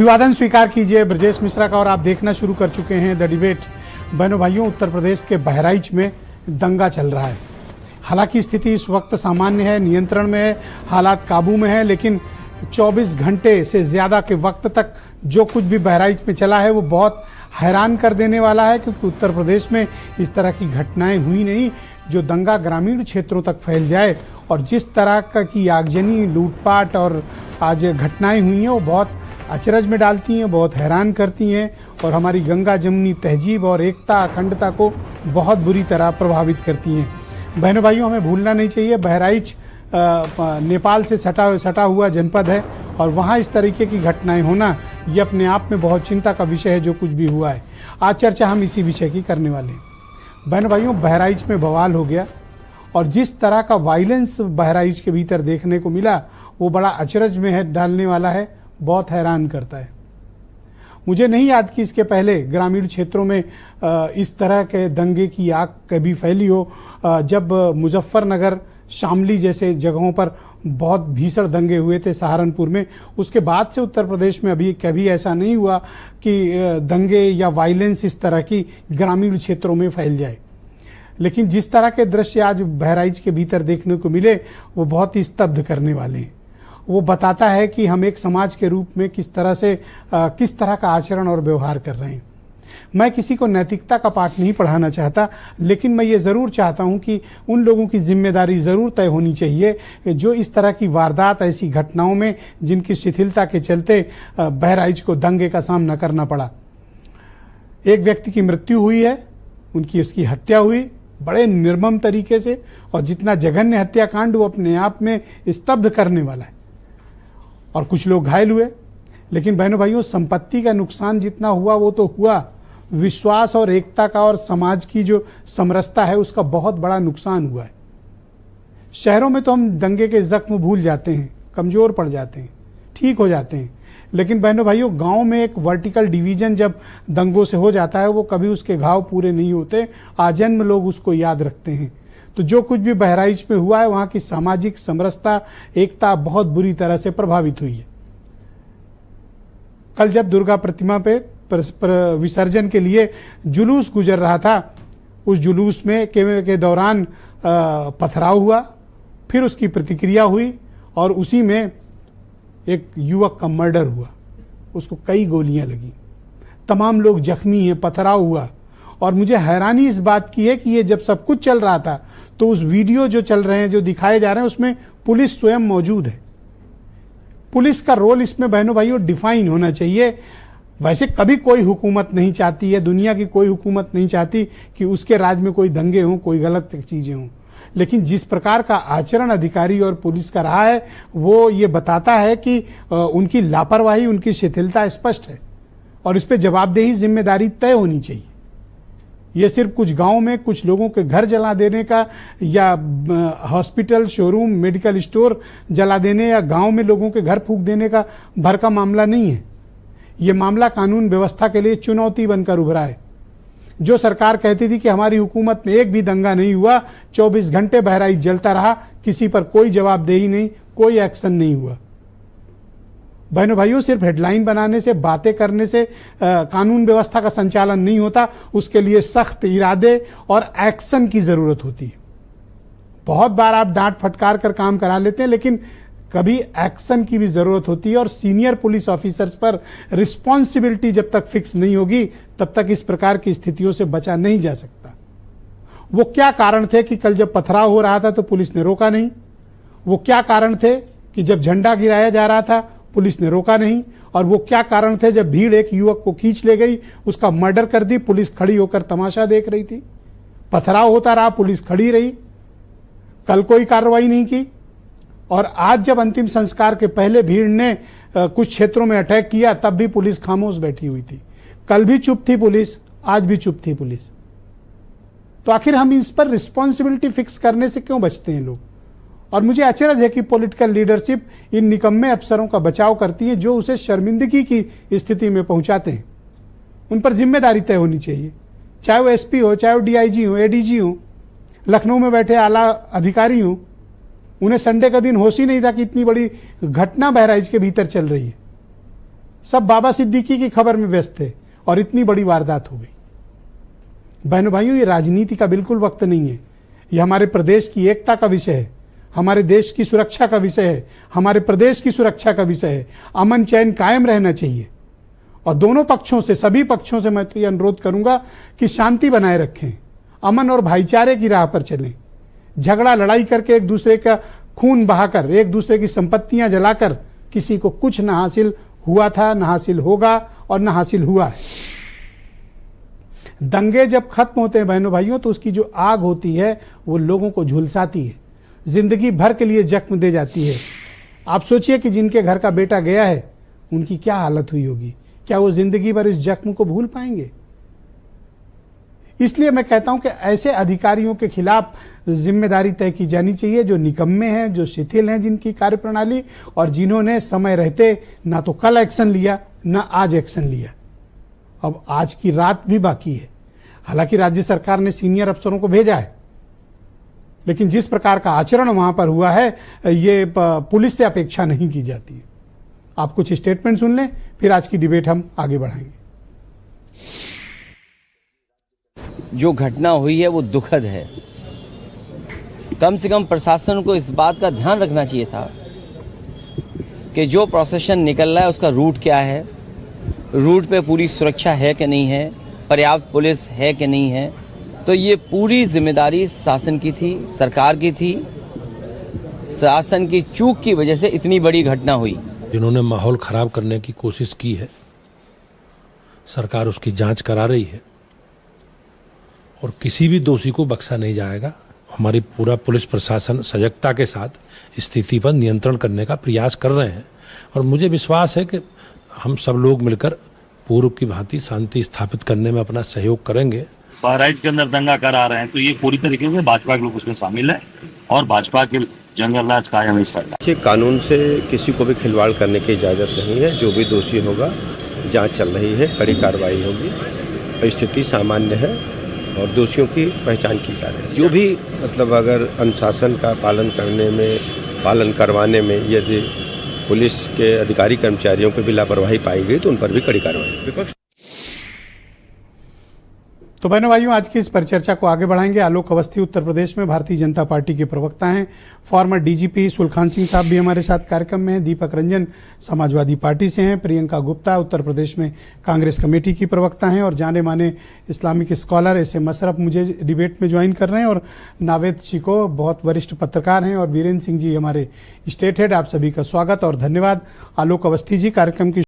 अभिवादन स्वीकार कीजिए ब्रजेश मिश्रा का और आप देखना शुरू कर चुके हैं द डिबेट। बहनों भाइयों, उत्तर प्रदेश के बहराइच में दंगा चल रहा है। हालांकि स्थिति इस वक्त सामान्य है, नियंत्रण में है, हालात काबू में है, लेकिन 24 घंटे से ज़्यादा के वक्त तक जो कुछ भी बहराइच में चला है वो बहुत हैरान कर देने वाला है, क्योंकि उत्तर प्रदेश में इस तरह की घटनाएं हुई नहीं जो दंगा ग्रामीण क्षेत्रों तक फैल जाए। और जिस तरह की आगजनी, लूटपाट और आज घटनाएं हुई हैं वो बहुत अचरज में डालती हैं, बहुत हैरान करती हैं और हमारी गंगा जमुनी तहजीब और एकता अखंडता को बहुत बुरी तरह प्रभावित करती हैं। बहनों भाइयों, हमें भूलना नहीं चाहिए, बहराइच नेपाल से सटा हुआ जनपद है और वहाँ इस तरीके की घटनाएं होना ये अपने आप में बहुत चिंता का विषय है जो कुछ भी हुआ है। आज चर्चा हम इसी विषय की करने वाले हैं। बहनों भाइयों, बहराइच में बवाल हो गया और जिस तरह का वायलेंस बहराइच के भीतर देखने को मिला वो बड़ा अचरज में डालने वाला है, बहुत हैरान करता है। मुझे नहीं याद कि इसके पहले ग्रामीण क्षेत्रों में इस तरह के दंगे की आग कभी फैली हो। जब मुजफ्फरनगर, शामली जैसे जगहों पर बहुत भीषण दंगे हुए थे सहारनपुर में, उसके बाद से उत्तर प्रदेश में अभी कभी ऐसा नहीं हुआ कि दंगे या वायलेंस इस तरह की ग्रामीण क्षेत्रों में फैल जाए। लेकिन जिस तरह के दृश्य आज बहराइच के भीतर देखने को मिले वो बहुत ही स्तब्ध करने वाले हैं। वो बताता है कि हम एक समाज के रूप में किस तरह का आचरण और व्यवहार कर रहे हैं। मैं किसी को नैतिकता का पाठ नहीं पढ़ाना चाहता, लेकिन मैं ये ज़रूर चाहता हूँ कि उन लोगों की जिम्मेदारी ज़रूर तय होनी चाहिए जो इस तरह की वारदात, ऐसी घटनाओं में जिनकी शिथिलता के चलते बहराइच को दंगे का सामना करना पड़ा। एक व्यक्ति की मृत्यु हुई है, उसकी हत्या हुई बड़े निर्मम तरीके से, और जितना जघन्य हत्याकांड वो अपने आप में स्तब्ध करने वाला है, और कुछ लोग घायल हुए। लेकिन बहनों भाइयों, संपत्ति का नुकसान जितना हुआ वो तो हुआ, विश्वास और एकता का और समाज की जो समरसता है उसका बहुत बड़ा नुकसान हुआ है। शहरों में तो हम दंगे के जख्म भूल जाते हैं, कमज़ोर पड़ जाते हैं, ठीक हो जाते हैं, लेकिन बहनों भाइयों, गांव में एक वर्टिकल डिवीजन जब दंगों से हो जाता है वो कभी उसके घाव पूरे नहीं होते, आजन्म लोग उसको याद रखते हैं। तो जो कुछ भी बहराइच में हुआ है वहाँ की सामाजिक समरसता, एकता बहुत बुरी तरह से प्रभावित हुई है। कल जब दुर्गा प्रतिमा पे विसर्जन के लिए जुलूस गुजर रहा था, उस जुलूस में के दौरान पथराव हुआ, फिर उसकी प्रतिक्रिया हुई और उसी में एक युवक का मर्डर हुआ, उसको कई गोलियां लगी, तमाम लोग जख्मी हैं, पथराव हुआ। और मुझे हैरानी इस बात की है कि ये जब सब कुछ चल रहा था तो उस वीडियो जो चल रहे हैं, जो दिखाए जा रहे हैं, उसमें पुलिस स्वयं मौजूद है। पुलिस का रोल इसमें बहनों भाइयों डिफाइन होना चाहिए। वैसे कभी कोई हुकूमत नहीं चाहती है, दुनिया की कोई हुकूमत नहीं चाहती कि उसके राज में कोई दंगे हों, कोई गलत चीज़ें हों, लेकिन जिस प्रकार का आचरण अधिकारी और पुलिस का रहा है वो ये बताता है कि उनकी लापरवाही, उनकी शिथिलता स्पष्ट है और इस पर जवाबदेही, जिम्मेदारी तय होनी चाहिए। ये सिर्फ कुछ गांव में कुछ लोगों के घर जला देने का या हॉस्पिटल, शोरूम, मेडिकल स्टोर जला देने या गांव में लोगों के घर फूंक देने का भर का मामला नहीं है। ये मामला कानून व्यवस्था के लिए चुनौती बनकर उभरा है। जो सरकार कहती थी कि हमारी हुकूमत में एक भी दंगा नहीं हुआ, 24 घंटे बहराइच जलता रहा, किसी पर कोई जवाबदेही नहीं, कोई एक्शन नहीं हुआ। बहनों भाइयों, सिर्फ हेडलाइन बनाने से, बातें करने से कानून व्यवस्था का संचालन नहीं होता, उसके लिए सख्त इरादे और एक्शन की ज़रूरत होती है। बहुत बार आप डांट फटकार कर काम करा लेते हैं, लेकिन कभी एक्शन की भी ज़रूरत होती है और सीनियर पुलिस ऑफिसर्स पर रिस्पॉन्सिबिलिटी जब तक फिक्स नहीं होगी तब तक इस प्रकार की स्थितियों से बचा नहीं जा सकता। वो क्या कारण थे कि कल जब पथराव हो रहा था तो पुलिस ने रोका नहीं? वो क्या कारण थे कि जब झंडा गिराया जा रहा था पुलिस ने रोका नहीं? और वो क्या कारण थे जब भीड़ एक युवक को खींच ले गई, उसका मर्डर कर दी, पुलिस खड़ी होकर तमाशा देख रही थी? पथराव होता रहा, पुलिस खड़ी रही, कल कोई कार्रवाई नहीं की। और आज जब अंतिम संस्कार के पहले भीड़ ने कुछ क्षेत्रों में अटैक किया तब भी पुलिस खामोश बैठी हुई थी। कल भी चुप थी पुलिस, आज भी चुप थी पुलिस। तो आखिर हम इस पर रिस्पॉन्सिबिलिटी फिक्स करने से क्यों बचते हैं लोग? और मुझे अचरज है कि पॉलिटिकल लीडरशिप इन निकम्मे अफसरों का बचाव करती है जो उसे शर्मिंदगी की स्थिति में पहुंचाते हैं। उन पर जिम्मेदारी तय होनी चाहिए, चाहे वो एसपी हो, चाहे वो डीआईजी हो, एडीजी हो, लखनऊ में बैठे आला अधिकारी हो। उन्हें संडे का दिन होश ही नहीं था कि इतनी बड़ी घटना बहराइच के भीतर चल रही है। सब बाबा सिद्दीकी की खबर में व्यस्त थे और इतनी बड़ी वारदात हो गई। बहनों भाइयों, ये राजनीति का बिल्कुल वक्त नहीं है। ये हमारे प्रदेश की एकता का विषय है, हमारे देश की सुरक्षा का विषय है, हमारे प्रदेश की सुरक्षा का विषय है। अमन चैन कायम रहना चाहिए और दोनों पक्षों से, सभी पक्षों से मैं तो ये अनुरोध करूंगा कि शांति बनाए रखें, अमन और भाईचारे की राह पर चलें। झगड़ा लड़ाई करके, एक दूसरे का खून बहाकर, एक दूसरे की संपत्तियां जलाकर किसी को कुछ न हासिल हुआ था, न हासिल होगा और न हासिल हुआ है। दंगे जब खत्म होते हैं बहनों भाइयों, तो उसकी जो आग होती है वो लोगों को झुलसाती है, जिंदगी भर के लिए जख्म दे जाती है। आप सोचिए कि जिनके घर का बेटा गया है उनकी क्या हालत हुई होगी। क्या वो जिंदगी भर इस जख्म को भूल पाएंगे? इसलिए मैं कहता हूं कि ऐसे अधिकारियों के खिलाफ जिम्मेदारी तय की जानी चाहिए जो निकम्मे हैं, जो शिथिल हैं जिनकी कार्यप्रणाली, और जिन्होंने समय रहते ना तो कल एक्शन लिया ना आज एक्शन लिया। अब आज की रात भी बाकी है। हालांकि राज्य सरकार ने सीनियर अफसरों को भेजा है, लेकिन जिस प्रकार का आचरण वहां पर हुआ है ये पुलिस से अपेक्षा नहीं की जाती है। आप कुछ स्टेटमेंट सुन लें, फिर आज की डिबेट हम आगे बढ़ाएंगे। जो घटना हुई है वो दुखद है। कम से कम प्रशासन को इस बात का ध्यान रखना चाहिए था कि जो प्रोसेशन निकल रहा है उसका रूट क्या है, रूट पे पूरी सुरक्षा है कि नहीं है, पर्याप्त पुलिस है कि नहीं है। तो ये पूरी जिम्मेदारी शासन की थी, सरकार की थी। शासन की चूक की वजह से इतनी बड़ी घटना हुई। जिन्होंने माहौल खराब करने की कोशिश की है, सरकार उसकी जांच करा रही है और किसी भी दोषी को बख्शा नहीं जाएगा। हमारी पूरा पुलिस प्रशासन सजगता के साथ स्थिति पर नियंत्रण करने का प्रयास कर रहे हैं और मुझे विश्वास है कि हम सब लोग मिलकर पूर्व की भांति शांति स्थापित करने में अपना सहयोग करेंगे। बहराइच के अंदर दंगा करा रहे हैं तो ये पूरी तरीके से भाजपा के लोग उसमें शामिल है और भाजपा के जंगल राज कायम है। ये कानून से किसी को भी खिलवाड़ करने की इजाजत नहीं है। जो भी दोषी होगा जांच चल रही है, कड़ी कार्रवाई होगी। स्थिति सामान्य है और दोषियों की पहचान की जा रही है। जो भी मतलब अगर अनुशासन का पालन करवाने में यदि पुलिस के अधिकारी कर्मचारियों की भी लापरवाही पाई गई तो उन पर भी कड़ी कार्रवाई। तो बहनों भाइयों, आज की इस परिचर्चा को आगे बढ़ाएंगे। आलोक अवस्थी उत्तर प्रदेश में भारतीय जनता पार्टी के प्रवक्ता हैं। फॉर्मर डीजीपी सुलखान सिंह साहब भी हमारे साथ कार्यक्रम में हैं। दीपक रंजन समाजवादी पार्टी से हैं। प्रियंका गुप्ता उत्तर प्रदेश में कांग्रेस कमेटी की प्रवक्ता हैं और जाने माने Islamic scholar S A Musharraf मुझे डिबेट में ज्वाइन कर रहे हैं और नावेद शिको बहुत वरिष्ठ पत्रकार हैं और वीरेंद्र सिंह जी हमारे स्टेट हेड। आप सभी का स्वागत और धन्यवाद। आलोक अवस्थी जी, कार्यक्रम की